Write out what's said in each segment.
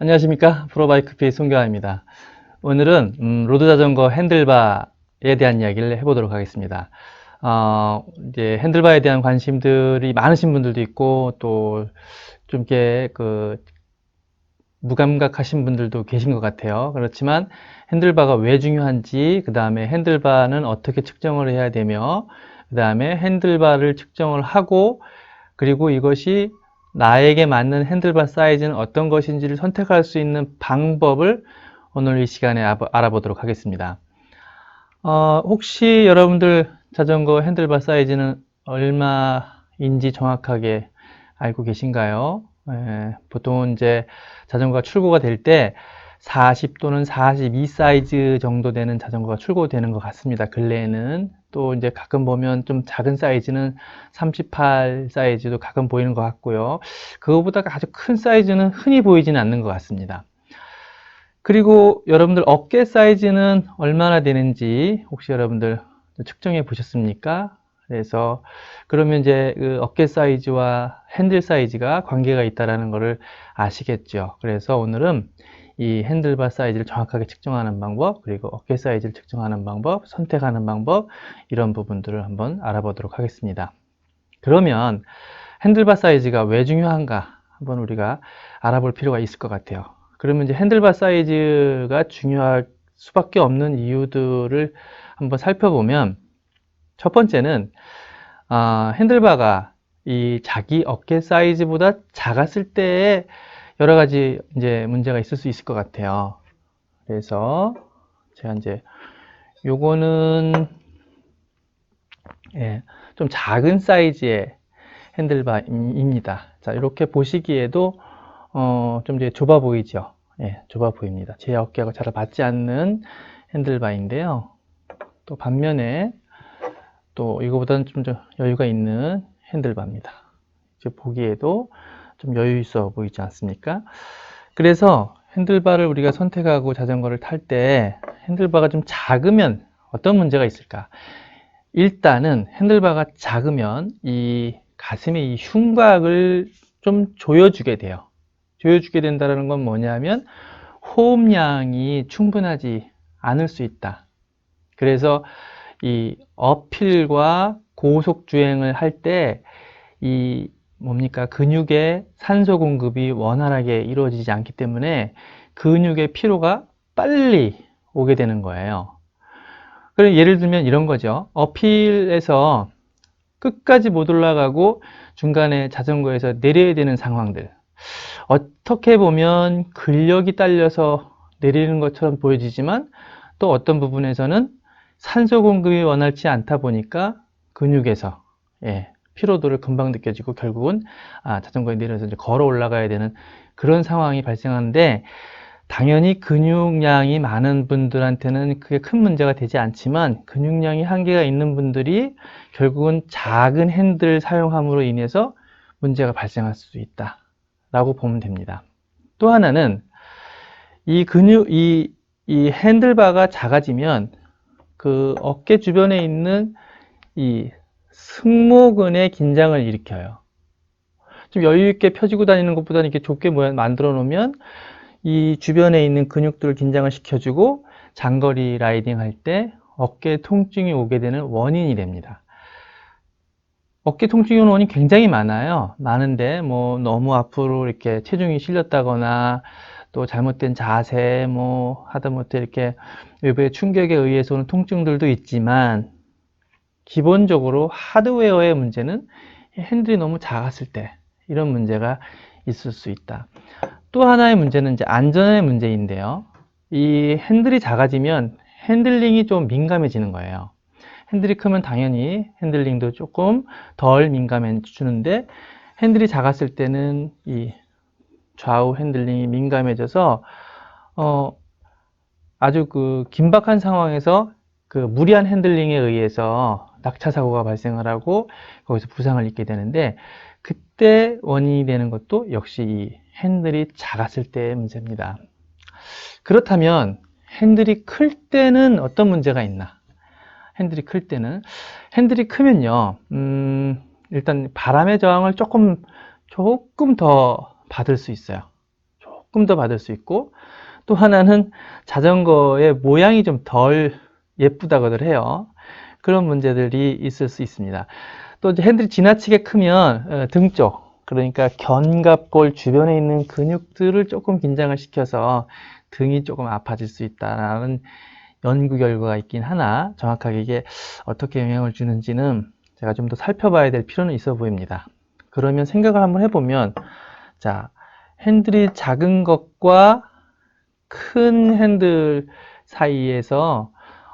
안녕하십니까. 프로바이크피 송교환입니다. 오늘은 로드자전거 핸들바에 대한 이야기를 해보도록 하겠습니다. 이제 핸들바에 대한 관심들이 많으신 분들도 있고 또 좀 이렇게 무감각하신 분들도 계신 것 같아요. 그렇지만 핸들바가 왜 중요한지, 그 다음에 핸들바는 어떻게 측정을 해야 되며, 그 다음에 핸들바를 측정을 하고, 그리고 이것이 나에게 맞는 핸들바 사이즈는 어떤 것인지를 선택할 수 있는 방법을 오늘 이 시간에 알아보도록 하겠습니다. 혹시 여러분들 자전거 핸들바 사이즈는 얼마인지 정확하게 알고 계신가요? 보통 이제 자전거가 출고가 될 때 40 또는 42 사이즈 정도 되는 자전거가 출고되는 것 같습니다. 근래에는 또 이제 가끔 보면 좀 작은 사이즈는 38 사이즈도 가끔 보이는 것 같고요. 그거보다 아주 큰 사이즈는 흔히 보이지는 않는 것 같습니다. 그리고 여러분들 어깨 사이즈는 얼마나 되는지 혹시 여러분들 측정해 보셨습니까? 그래서 그러면 이제 그 어깨 사이즈와 핸들 사이즈가 관계가 있다는 것을 아시겠죠. 그래서 오늘은 이 핸들바 사이즈를 정확하게 측정하는 방법, 그리고 어깨 사이즈를 측정하는 방법, 선택하는 방법, 이런 부분들을 한번 알아보도록 하겠습니다. 그러면 핸들바 사이즈가 왜 중요한가 한번 우리가 알아볼 필요가 있을 것 같아요. 그러면 이제 핸들바 사이즈가 중요할 수밖에 없는 이유들을 한번 살펴보면, 첫 번째는 핸들바가 이 자기 어깨 사이즈보다 작았을 때에 여러 가지 이제 문제가 있을 수 있을 것 같아요. 그래서 제가 이제 요거는 좀 작은 사이즈의 핸들바입니다. 자, 이렇게 보시기에도 좀 이제 좁아 보이죠? 좁아 보입니다. 제 어깨하고 잘 맞지 않는 핸들바인데요. 또 반면에 또 이거보다는 좀 여유가 있는 핸들바입니다. 이제 보기에도 좀 여유 있어 보이지 않습니까? 그래서 핸들바를 우리가 선택하고 자전거를 탈 때 핸들바가 좀 작으면 어떤 문제가 있을까? 일단은 핸들바가 작으면 이 가슴의 이 흉곽을 좀 조여주게 돼요. 조여주게 된다는 건 뭐냐면 호흡량이 충분하지 않을 수 있다. 그래서 이 어필과 고속 주행을 할 때 이 뭡니까 근육의 산소 공급이 원활하게 이루어지지 않기 때문에 근육의 피로가 빨리 오게 되는 거예요. 그럼 예를 들면 이런 거죠. 어필에서 끝까지 못 올라가고 중간에 자전거에서 내려야 되는 상황들. 어떻게 보면 근력이 딸려서 내리는 것처럼 보여지지만 또 어떤 부분에서는 산소 공급이 원활치 않다 보니까 근육에서 피로도를 금방 느껴지고 결국은 자전거에 내려서 이제 걸어 올라가야 되는 그런 상황이 발생하는데, 당연히 근육량이 많은 분들한테는 그게 큰 문제가 되지 않지만 근육량이 한계가 있는 분들이 결국은 작은 핸들 사용함으로 인해서 문제가 발생할 수 있다 라고 보면 됩니다. 또 하나는 이 핸들바가 작아지면 그 어깨 주변에 있는 이 승모근의 긴장을 일으켜요. 좀 여유 있게 펴지고 다니는 것보다는 이렇게 좁게 만들어 놓으면 이 주변에 있는 근육들을 긴장을 시켜주고 장거리 라이딩 할 때 어깨 통증이 오게 되는 원인이 됩니다. 어깨 통증이 오는 원인이 굉장히 많아요. 많은데 뭐 너무 앞으로 이렇게 체중이 실렸다거나 또 잘못된 자세 뭐 하다못해 이렇게 외부의 충격에 의해서 오는 통증들도 있지만, 기본적으로 하드웨어의 문제는 핸들이 너무 작았을 때 이런 문제가 있을 수 있다. 또 하나의 문제는 이제 안전의 문제인데요. 이 핸들이 작아지면 핸들링이 좀 민감해지는 거예요. 핸들이 크면 당연히 핸들링도 조금 덜 민감해지는데, 핸들이 작았을 때는 이 좌우 핸들링이 민감해져서 아주 그 긴박한 상황에서 그 무리한 핸들링에 의해서 낙차 사고가 발생을 하고 거기서 부상을 입게 되는데, 그때 원인이 되는 것도 역시 이 핸들이 작았을 때의 문제입니다. 그렇다면 핸들이 클 때는 어떤 문제가 있나? 핸들이 크면요, 일단 바람의 저항을 조금 더 받을 수 있어요. 조금 더 받을 수 있고, 또 하나는 자전거의 모양이 좀 덜 예쁘다고들 해요. 그런 문제들이 있을 수 있습니다. 또 이제 핸들이 지나치게 크면 등 쪽, 그러니까 견갑골 주변에 있는 근육들을 조금 긴장을 시켜서 등이 조금 아파질 수 있다는 연구 결과가 있긴 하나, 정확하게 이게 어떻게 영향을 주는지는 제가 좀 더 살펴봐야 될 필요는 있어 보입니다. 그러면 생각을 한번 해보면, 자, 핸들이 작은 것과 큰 핸들 사이에서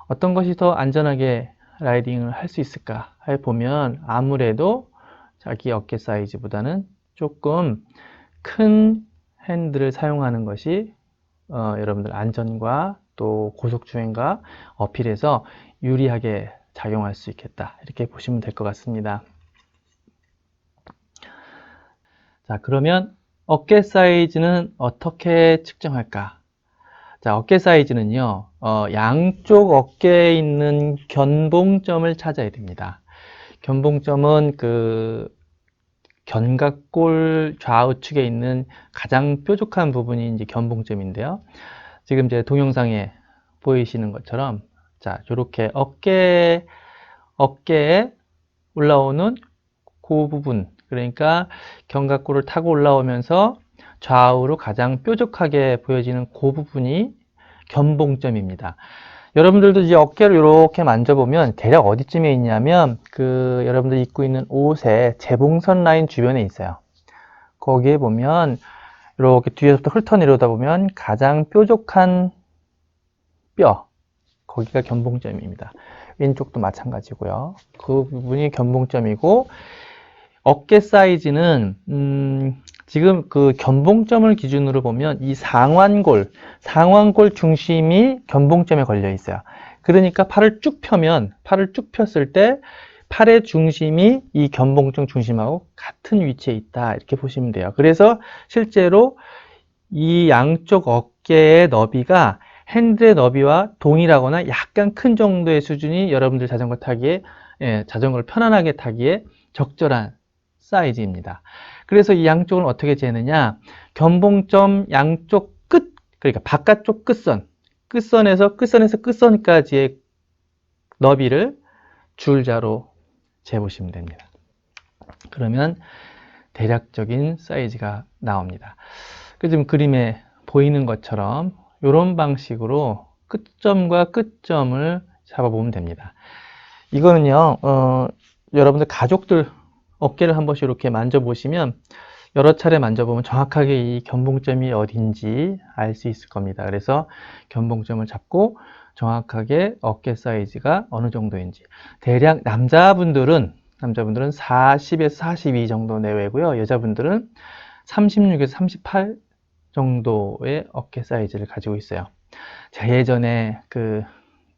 어떤 것이 더 안전하게 라이딩을 할 수 있을까 해보면, 아무래도 자기 어깨 사이즈보다는 조금 큰 핸들을 사용하는 것이 여러분들 안전과 또 고속주행과 어필에서 유리하게 작용할 수 있겠다, 이렇게 보시면 될 것 같습니다. 자, 그러면 어깨 사이즈는 어떻게 측정할까? 자, 어깨 사이즈는요, 양쪽 어깨에 있는 견봉점을 찾아야 됩니다. 견봉점은 그 견갑골 좌우측에 있는 가장 뾰족한 부분이 이제 견봉점인데요. 지금 제 동영상에 보이시는 것처럼, 자, 이렇게 어깨에 올라오는 그 부분, 그러니까 견갑골을 타고 올라오면서 좌우로 가장 뾰족하게 보여지는 그 부분이 견봉점입니다. 여러분들도 이제 어깨를 이렇게 만져보면 대략 어디쯤에 있냐면, 그 여러분들 입고 있는 옷의 재봉선 라인 주변에 있어요. 거기에 보면 이렇게 뒤에서부터 훑어 내려오다 보면 가장 뾰족한 뼈, 거기가 견봉점입니다. 왼쪽도 마찬가지고요. 그 부분이 견봉점이고, 어깨 사이즈는 지금 그 견봉점을 기준으로 보면 이 상완골 중심이 견봉점에 걸려 있어요. 그러니까 팔을 쭉 폈을 때 팔의 중심이 이 견봉점 중심하고 같은 위치에 있다, 이렇게 보시면 돼요. 그래서 실제로 이 양쪽 어깨의 너비가 핸들의 너비와 동일하거나 약간 큰 정도의 수준이 여러분들 자전거 타기에, 자전거를 편안하게 타기에 적절한 사이즈입니다. 그래서 이 양쪽은 어떻게 재느냐, 견봉점 양쪽 끝, 그러니까 바깥쪽 끝선에서 끝선까지의 너비를 줄자로 재보시면 됩니다. 그러면 대략적인 사이즈가 나옵니다. 지금 그림에 보이는 것처럼 이런 방식으로 끝점과 끝점을 잡아보면 됩니다. 이거는요, 여러분들 가족들 어깨를 한 번씩 이렇게 만져보시면, 여러 차례 만져보면 정확하게 이 견봉점이 어딘지 알 수 있을 겁니다. 그래서 견봉점을 잡고 정확하게 어깨 사이즈가 어느 정도인지, 대략 남자분들은 40에서 42 정도 내외고요. 여자분들은 36에서 38 정도의 어깨 사이즈를 가지고 있어요. 자, 예전에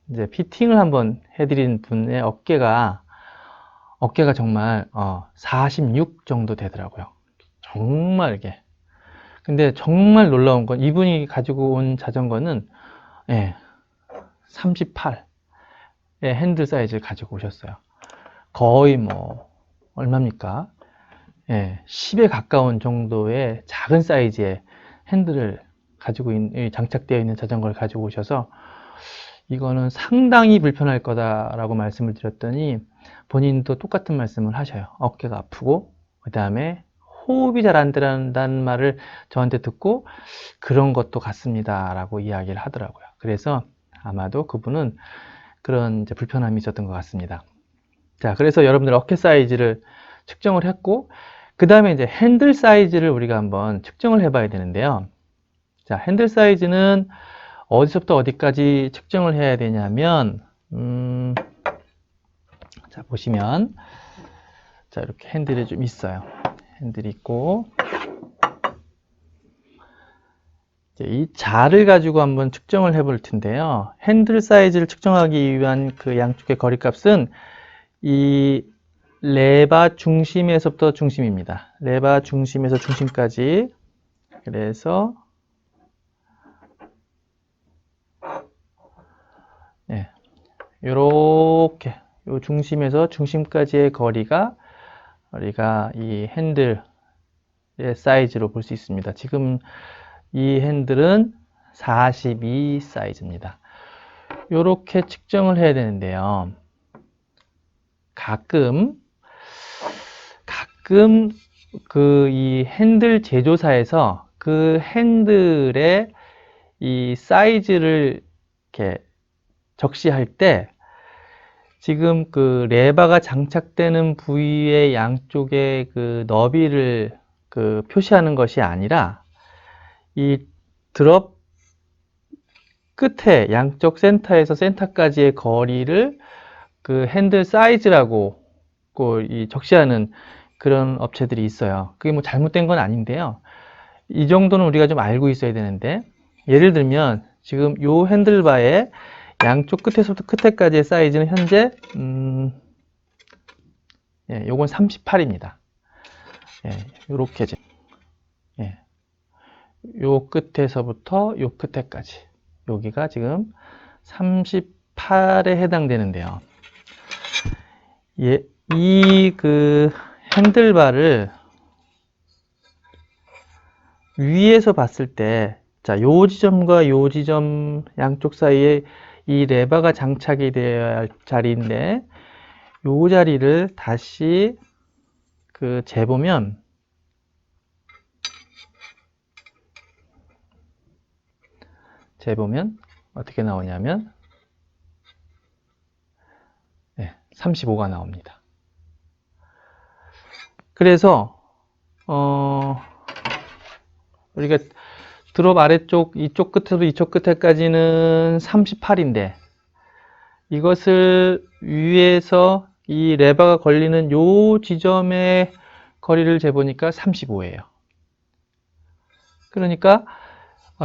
이제 피팅을 한번 해드린 분의 어깨가 정말 46 정도 되더라고요. 정말 이게. 근데 정말 놀라운 건, 이분이 가지고 온 자전거는 38의 핸들 사이즈를 가지고 오셨어요. 거의 뭐 얼마입니까? 10에 가까운 정도의 작은 사이즈의 핸들을 가지고 장착되어 있는 자전거를 가지고 오셔서, 이거는 상당히 불편할 거다라고 말씀을 드렸더니 본인도 똑같은 말씀을 하셔요. 어깨가 아프고, 그 다음에 호흡이 잘 안 들어간다는 말을 저한테 듣고, 그런 것도 같습니다 라고 이야기를 하더라고요. 그래서 아마도 그분은 그런 이제 불편함이 있었던 것 같습니다. 자, 그래서 여러분들 어깨 사이즈를 측정을 했고, 그 다음에 이제 핸들 사이즈를 우리가 한번 측정을 해 봐야 되는데요. 자, 핸들 사이즈는 어디서부터 어디까지 측정을 해야 되냐면, 자, 보시면, 자, 이렇게 핸들이 좀 있어요. 핸들이 있고, 이제 이 자를 가지고 한번 측정을 해 볼 텐데요. 핸들 사이즈를 측정하기 위한 그 양쪽의 거리값은 이 레바 중심에서부터 중심입니다. 레바 중심에서 중심까지. 그래서 이렇게 요 중심에서 중심까지의 거리가 이 핸들의 사이즈로 볼 수 있습니다. 지금 이 핸들은 42 사이즈입니다. 이렇게 측정을 해야 되는데요. 가끔 그 이 핸들 제조사에서 그 핸들의 이 사이즈를 이렇게 적시할 때 지금 그 레바가 장착되는 부위의 양쪽의 그 너비를 그 표시하는 것이 아니라 이 드롭 끝에 양쪽 센터에서 센터까지의 거리를 그 핸들 사이즈라고 이 적시하는 그런 업체들이 있어요. 그게 뭐 잘못된 건 아닌데요. 이 정도는 우리가 좀 알고 있어야 되는데, 예를 들면 지금 요 핸들바의 양쪽 끝에서부터 끝에까지의 사이즈는 현재 요건 38입니다. 요렇게 요 끝에서부터 요 끝에까지 여기가 지금 38에 해당되는데요. 이 그 핸들바를 위에서 봤을 때, 자, 요 지점과 요 지점 양쪽 사이에 이 레버가 장착이 되어야 할 자리인데, 요 자리를 다시 그 재보면, 어떻게 나오냐면, 35가 나옵니다. 그래서, 우리가 드롭 아래쪽 이쪽 끝에서 이쪽 끝에까지는 38인데 이것을 위에서 이 레버가 걸리는 요 지점의 거리를 재보니까 35예요. 그러니까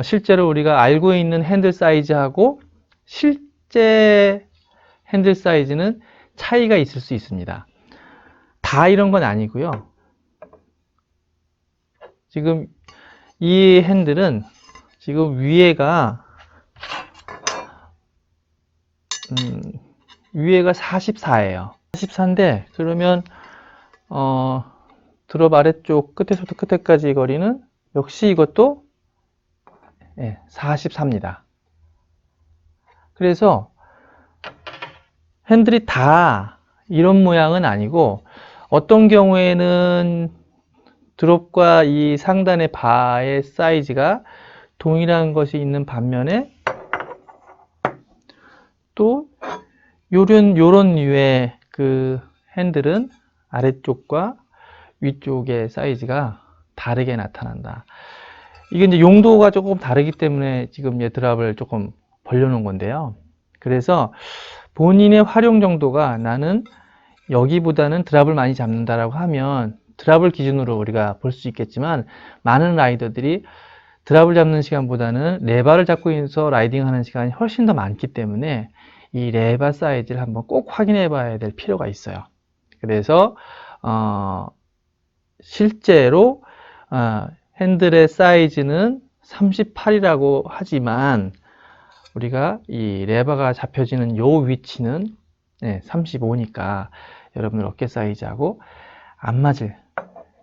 실제로 우리가 알고 있는 핸들 사이즈하고 실제 핸들 사이즈는 차이가 있을 수 있습니다. 다 이런 건 아니고요. 지금 이 핸들은 지금 위에가 44예요. 44인데 그러면 드롭 아래쪽 끝에서부터 끝에까지 거리는 역시 이것도 44입니다. 그래서 핸들이 다 이런 모양은 아니고 어떤 경우에는 드롭과 이 상단의 바의 사이즈가 동일한 것이 있는 반면에 또 요런 류의 그 핸들은 아래쪽과 위쪽의 사이즈가 다르게 나타난다. 이게 이제 용도가 조금 다르기 때문에 지금 드랍을 조금 벌려놓은 건데요. 그래서 본인의 활용 정도가 나는 여기보다는 드랍을 많이 잡는다라고 하면 드랍을 기준으로 우리가 볼 수 있겠지만 많은 라이더들이 드랍을 잡는 시간보다는 레바를 잡고 있어서 라이딩하는 시간이 훨씬 더 많기 때문에 이 레바 사이즈를 한번 꼭 확인해 봐야 될 필요가 있어요. 그래서 실제로 핸들의 사이즈는 38이라고 하지만 우리가 이 레버가 잡혀지는 요 위치는 35니까 여러분들 어깨 사이즈하고 안 맞을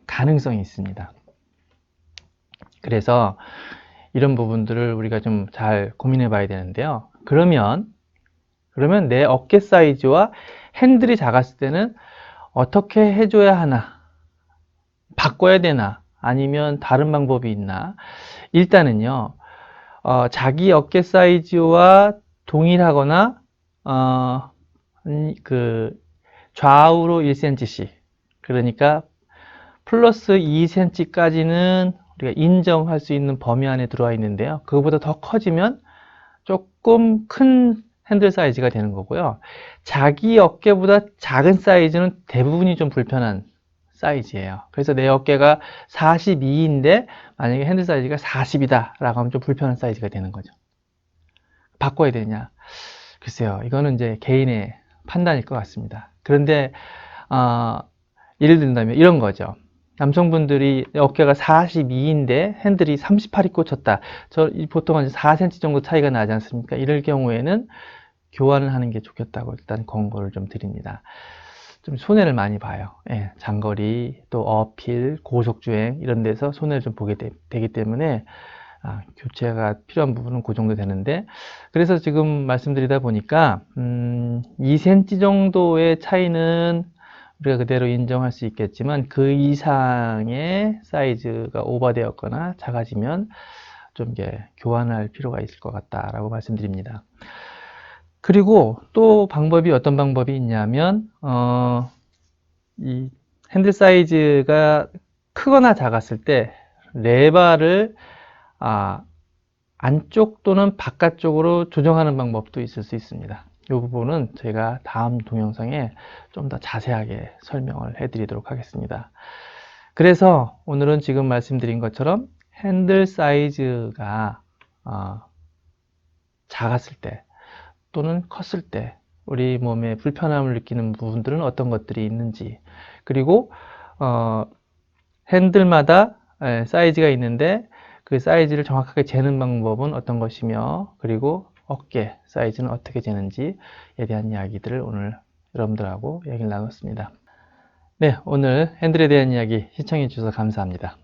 가능성이 있습니다. 그래서 이런 부분들을 우리가 좀 잘 고민해 봐야 되는데요. 그러면 내 어깨 사이즈와 핸들이 작았을 때는 어떻게 해줘야 하나? 바꿔야 되나? 아니면 다른 방법이 있나? 일단은요, 자기 어깨 사이즈와 동일하거나, 그, 좌우로 1cm씩. 그러니까, 플러스 2cm까지는 우리가 인정할 수 있는 범위 안에 들어와 있는데요. 그거보다 더 커지면 조금 큰 핸들 사이즈가 되는 거고요. 자기 어깨보다 작은 사이즈는 대부분이 좀 불편한 사이즈예요. 그래서 내 어깨가 42인데 만약에 핸들 사이즈가 40이다 라고 하면 좀 불편한 사이즈가 되는 거죠. 바꿔야 되냐? 글쎄요. 이거는 이제 개인의 판단일 것 같습니다. 그런데 예를 든다면 이런 거죠. 남성분들이 어깨가 42인데 핸들이 38이 꽂혔다. 보통 한 4cm 정도 차이가 나지 않습니까? 이럴 경우에는 교환을 하는 게 좋겠다고 일단 권고를 좀 드립니다. 좀 손해를 많이 봐요. 장거리, 또 어필, 고속주행 이런 데서 손해를 좀 보게 되기 때문에 교체가 필요한 부분은 그 정도 되는데, 그래서 지금 말씀드리다 보니까 2cm 정도의 차이는 우리가 그대로 인정할 수 있겠지만, 그 이상의 사이즈가 오버되었거나 작아지면 좀 이게 교환할 필요가 있을 것 같다라고 말씀드립니다. 그리고 또 방법이 어떤 방법이 있냐면, 이 핸들 사이즈가 크거나 작았을 때 레바를 안쪽 또는 바깥쪽으로 조정하는 방법도 있을 수 있습니다. 이 부분은 제가 다음 동영상에 좀 더 자세하게 설명을 해드리도록 하겠습니다. 그래서 오늘은 지금 말씀드린 것처럼 핸들 사이즈가 작았을 때 또는 컸을 때 우리 몸에 불편함을 느끼는 부분들은 어떤 것들이 있는지, 그리고 핸들마다 사이즈가 있는데 그 사이즈를 정확하게 재는 방법은 어떤 것이며, 그리고 어깨 사이즈는 어떻게 재는지에 대한 이야기들을 오늘 여러분들하고 얘기를 나눴습니다. 네, 오늘 핸들에 대한 이야기 시청해 주셔서 감사합니다.